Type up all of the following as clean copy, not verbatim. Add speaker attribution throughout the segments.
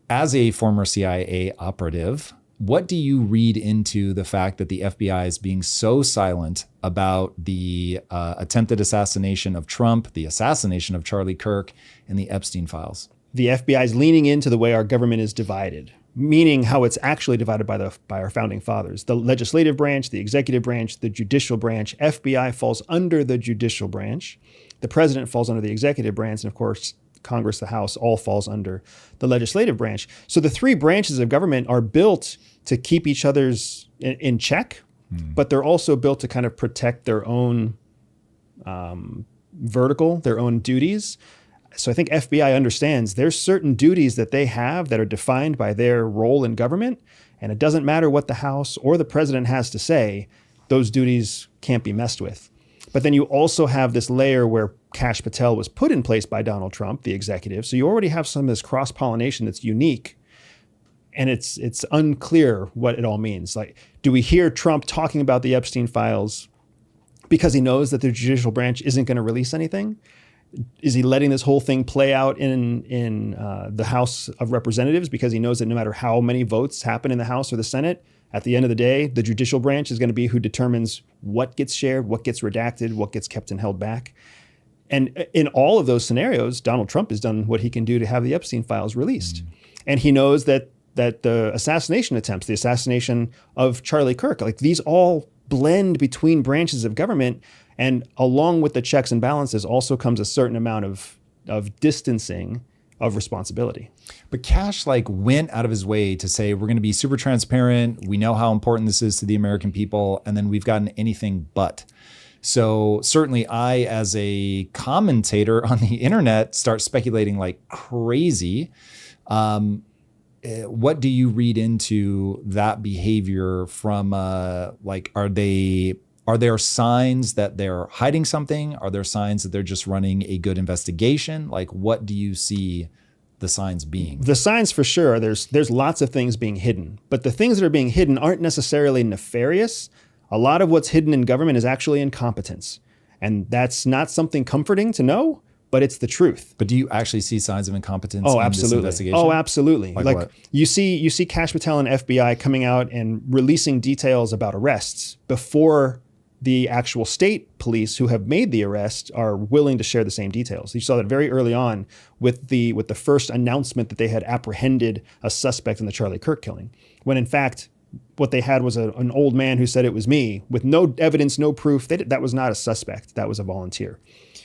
Speaker 1: As a former CIA operative, what do you read into the fact that the FBI is being so silent about the attempted assassination of Trump, the assassination of Charlie Kirk, and the Epstein files?
Speaker 2: The FBI is leaning into the way our government is divided, meaning how it's actually divided by our founding fathers. The legislative branch, the executive branch, the judicial branch. FBI falls under the judicial branch. The president falls under the executive branch. And of course, Congress, the House, all falls under the legislative branch. So the three branches of government are built to keep each other's in check, but they're also built to kind of protect their own vertical, their own duties. So I think FBI understands there's certain duties that they have that are defined by their role in government. And it doesn't matter what the House or the president has to say, those duties can't be messed with. But then you also have this layer where Kash Patel was put in place by Donald Trump, the executive. So you already have some of this cross-pollination that's unique. And it's unclear what it all means. Like, do we hear Trump talking about the Epstein files because he knows that the judicial branch isn't going to release anything? Is he letting this whole thing play out in the House of Representatives because he knows that no matter how many votes happen in the House or the Senate, at the end of the day, the judicial branch is going to be who determines what gets shared, what gets redacted, what gets kept and held back? And in all of those scenarios, Donald Trump has done what he can do to have the Epstein files released. And he knows that the assassination attempts, the assassination of Charlie Kirk, like these all blend between branches of government. And along with the checks and balances also comes a certain amount of distancing of responsibility.
Speaker 1: But Kash went out of his way to say, we're going to be super transparent. We know how important this is to the American people. And then we've gotten anything but. So certainly I, as a commentator on the internet, start speculating like crazy. What do you read into that behavior from are there signs that they're hiding something? Are there signs that they're just running a good investigation? Like, what do you see the signs being?
Speaker 2: The signs for sure, there's lots of things being hidden, but the things that are being hidden aren't necessarily nefarious. A lot of what's hidden in government is actually incompetence. And that's not something comforting to know, but it's the truth.
Speaker 1: But do you actually see signs of incompetence
Speaker 2: in
Speaker 1: this investigation?
Speaker 2: Oh, absolutely.
Speaker 1: Like what?
Speaker 2: you see Kash Patel and FBI coming out and releasing details about arrests before the actual state police who have made the arrest are willing to share the same details. You saw that very early on with the first announcement that they had apprehended a suspect in the Charlie Kirk killing, when in fact, what they had was an old man who said it was me with no evidence, no proof. That was not a suspect. That was a volunteer.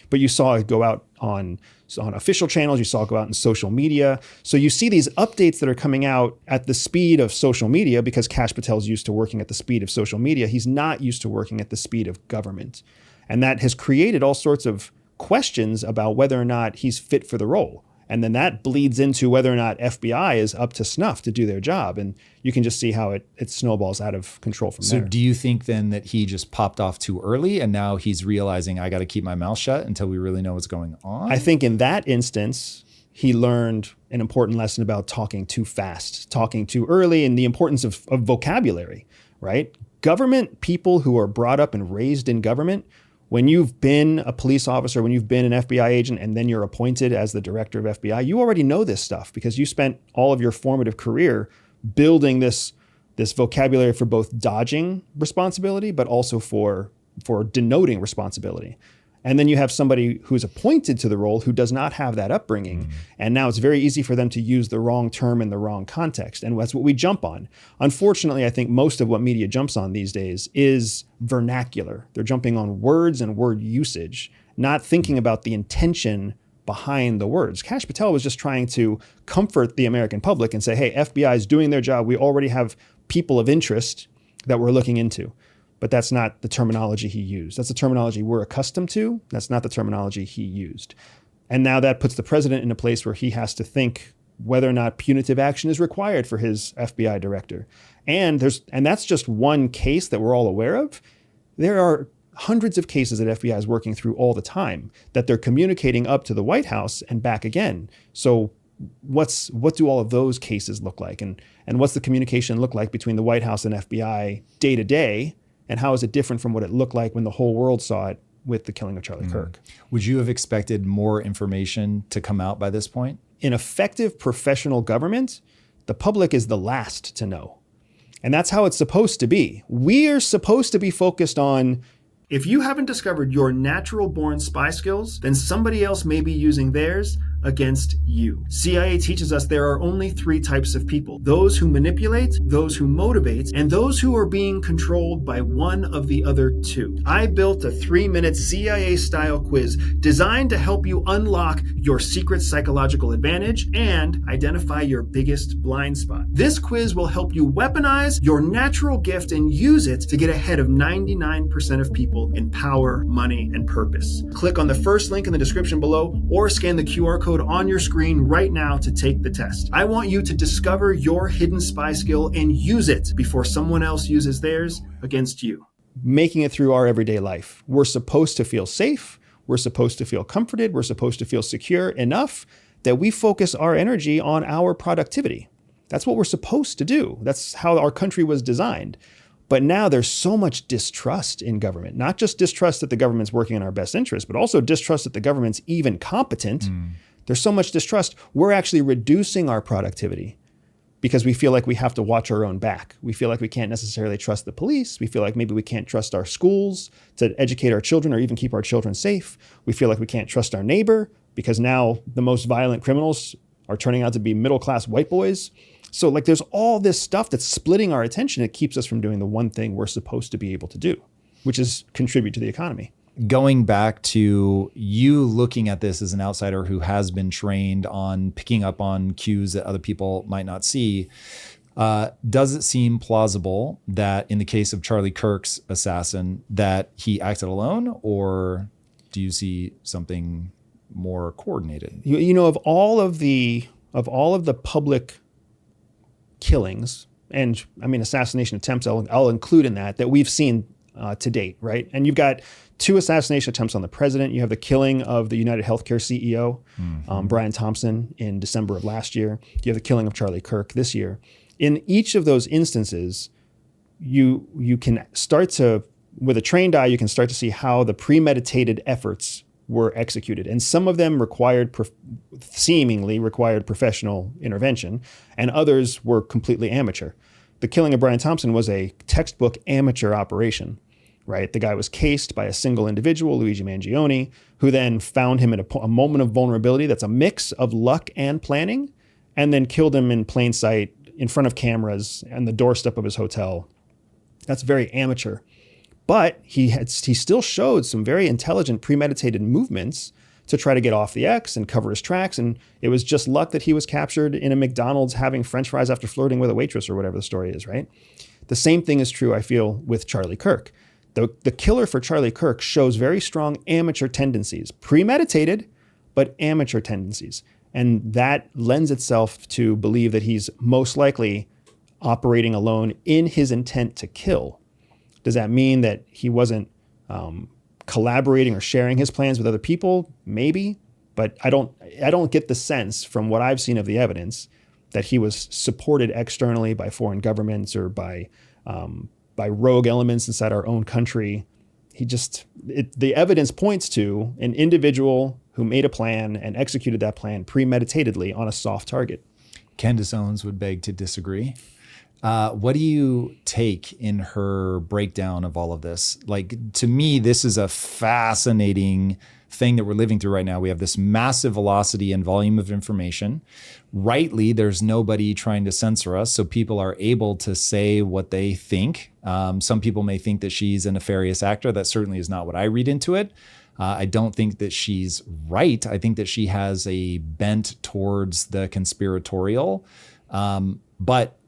Speaker 2: But you saw it go out on official channels. You saw it go out in social media. So you see these updates that are coming out at the speed of social media because Kash Patel's used to working at the speed of social media. He's not used to working at the speed of government. And that has created all sorts of questions about whether or not he's fit for the role. And then that bleeds into whether or not FBI is up to snuff to do their job. And you can just see how it snowballs out of control from there.
Speaker 1: So do you think then that he just popped off too early and now he's realizing I got to keep my mouth shut until we really know what's going on?
Speaker 2: I think in that instance, he learned an important lesson about talking too fast, talking too early, and the importance of vocabulary, right? Government people who are brought up and raised in government, when you've been a police officer, when you've been an FBI agent, and then you're appointed as the director of FBI, you already know this stuff because you spent all of your formative career building this vocabulary for both dodging responsibility, but also for denoting responsibility. And then you have somebody who's appointed to the role who does not have that upbringing. Mm-hmm. And now it's very easy for them to use the wrong term in the wrong context. And that's what we jump on. Unfortunately, I think most of what media jumps on these days is vernacular. They're jumping on words and word usage, not thinking about the intention behind the words. Kash Patel was just trying to comfort the American public and say, hey, FBI is doing their job. We already have people of interest that we're looking into. But that's not the terminology he used. That's the terminology we're accustomed to. That's not the terminology he used. And now that puts the president in a place where he has to think whether or not punitive action is required for his FBI director. And that's just one case that we're all aware of. There are hundreds of cases that FBI is working through all the time that they're communicating up to the White House and back again. So what do all of those cases look like? And what's the communication look like between the White House and FBI day to day? And how is it different from what it looked like when the whole world saw it with the killing of Charlie Kirk.
Speaker 1: Would you have expected more information to come out by this point?
Speaker 2: In effective professional government, the public is the last to know. And that's how it's supposed to be. We are supposed to be focused on, if you haven't discovered your natural born spy skills, then somebody else may be using theirs against you. CIA teaches us there are only three types of people: those who manipulate, those who motivate, and those who are being controlled by one of the other two. I built a 3-minute CIA-style quiz designed to help you unlock your secret psychological advantage and identify your biggest blind spot. This quiz will help you weaponize your natural gift and use it to get ahead of 99% of people in power, money, and purpose. Click on the first link in the description below or scan the QR code on your screen right now to take the test. I want you to discover your hidden spy skill and use it before someone else uses theirs against you. Making it through our everyday life. We're supposed to feel safe. We're supposed to feel comforted. We're supposed to feel secure enough that we focus our energy on our productivity. That's what we're supposed to do. That's how our country was designed. But now there's so much distrust in government, not just distrust that the government's working in our best interest, but also distrust that the government's even competent. There's so much distrust. We're actually reducing our productivity because we feel like we have to watch our own back. We feel like we can't necessarily trust the police. We feel like maybe we can't trust our schools to educate our children or even keep our children safe. We feel like we can't trust our neighbor because now the most violent criminals are turning out to be middle-class white boys. So like there's all this stuff that's splitting our attention. It keeps us from doing the one thing we're supposed to be able to do, which is contribute to the economy.
Speaker 1: Going back to you looking at this as an outsider who has been trained on picking up on cues that other people might not see, does it seem plausible that in the case of Charlie Kirk's assassin that he acted alone, or do you see something more coordinated?
Speaker 2: You know, of all of the public killings, and I mean assassination attempts, I'll include in that we've seen to date, right? And you've got 2 assassination attempts on the president. You have the killing of the United Healthcare CEO, Brian Thompson, in December of last year. You have the killing of Charlie Kirk this year. In each of those instances, you can start to, with a trained eye, you can start to see how the premeditated efforts were executed. And some of them seemingly required professional intervention, and others were completely amateur. The killing of Brian Thompson was a textbook amateur operation, right? The guy was cased by a single individual, Luigi Mangione, who then found him at a moment of vulnerability that's a mix of luck and planning, and then killed him in plain sight in front of cameras and the doorstep of his hotel. That's very amateur. But he still showed some very intelligent, premeditated movements to try to get off the X and cover his tracks. And it was just luck that he was captured in a McDonald's having French fries after flirting with a waitress or whatever the story is, right? The same thing is true, I feel, with Charlie Kirk. The killer for Charlie Kirk shows very strong amateur tendencies, premeditated, but amateur tendencies. And that lends itself to believe that he's most likely operating alone in his intent to kill. Does that mean that he wasn't collaborating or sharing his plans with other people? Maybe, but I don't get the sense from what I've seen of the evidence that he was supported externally by foreign governments or by rogue elements inside our own country. The evidence points to an individual who made a plan and executed that plan premeditatedly on a soft target.
Speaker 1: Candace Owens would beg to disagree. What do you take in her breakdown of all of this? Like, to me, this is a fascinating thing that we're living through right now. We have this massive velocity and volume of information. Rightly, there's nobody trying to censor us, so people are able to say what they think. Some people may think that she's a nefarious actor. That certainly is not what I read into it. I don't think that she's right. I think that she has a bent towards the conspiratorial. But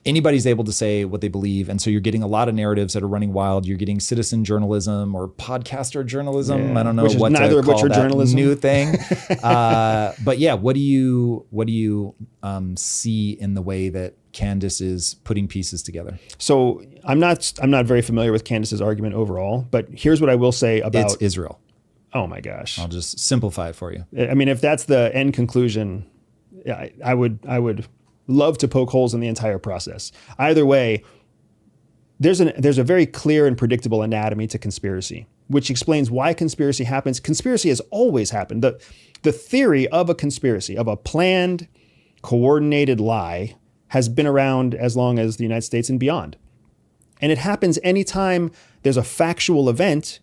Speaker 1: anybody's able to say what they believe. And so you're getting a lot of narratives that are running wild. You're getting citizen journalism or podcaster journalism. Yeah. I don't know what
Speaker 2: neither
Speaker 1: to call
Speaker 2: of which are
Speaker 1: that
Speaker 2: journalism.
Speaker 1: New thing. But yeah, what do you see in the way that Candace is putting pieces together?
Speaker 2: So I'm not very familiar with Candace's argument overall, but here's what I will say about
Speaker 1: it's Israel.
Speaker 2: Oh my gosh.
Speaker 1: I'll just simplify it for you.
Speaker 2: I mean, if that's the end conclusion, I would love to poke holes in the entire process. Either way, there's a very clear and predictable anatomy to conspiracy. which explains why conspiracy happens. Conspiracy has always happened. The theory of a conspiracy, of a planned, coordinated lie, has been around as long as the United States and beyond. And it happens anytime there's a factual event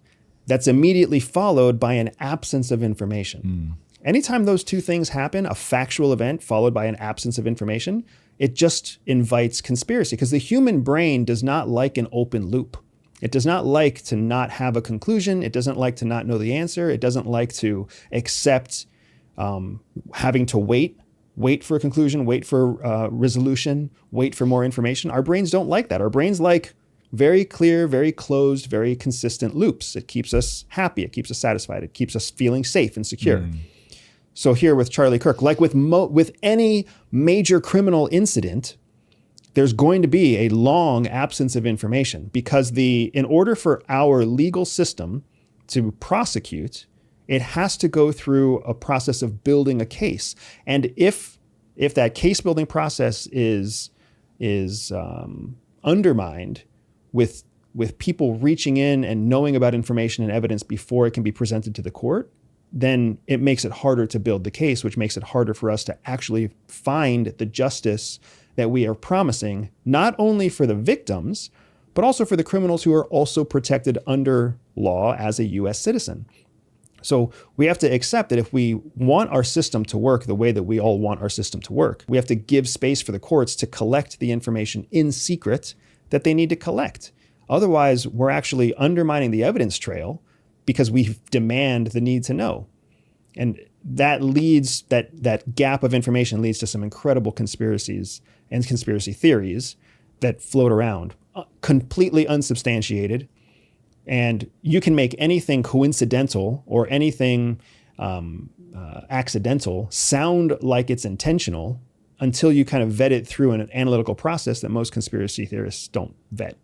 Speaker 2: that's immediately followed by an absence of information. Anytime those two things happen, a factual event followed by an absence of information, it just invites conspiracy, because the human brain does not like an open loop. It does not like to not have a conclusion. It doesn't like to not know the answer. It doesn't like to accept having to wait for a conclusion, wait for resolution, wait for more information. Our brains don't like that. Our brains like very clear, very closed, very consistent loops. It keeps us happy. It keeps us satisfied. It keeps us feeling safe and secure. So here with Charlie Kirk, like with any major criminal incident, there's going to be a long absence of information, because in order for our legal system to prosecute, it has to go through a process of building a case. And if that case building process is undermined with people reaching in and knowing about information and evidence before it can be presented to the court, then it makes it harder to build the case, which makes it harder for us to actually find the justice that we are promising, not only for the victims, but also for the criminals who are also protected under law as a U.S. citizen. So we have to accept that if we want our system to work the way that we all want our system to work, we have to give space for the courts to collect the information in secret that they need to collect. Otherwise, we're actually undermining the evidence trail, because we demand the need to know. And that gap of information leads to some incredible conspiracies and conspiracy theories that float around, completely unsubstantiated. And you can make anything coincidental or anything accidental sound like it's intentional until you kind of vet it through an analytical process that most conspiracy theorists don't vet.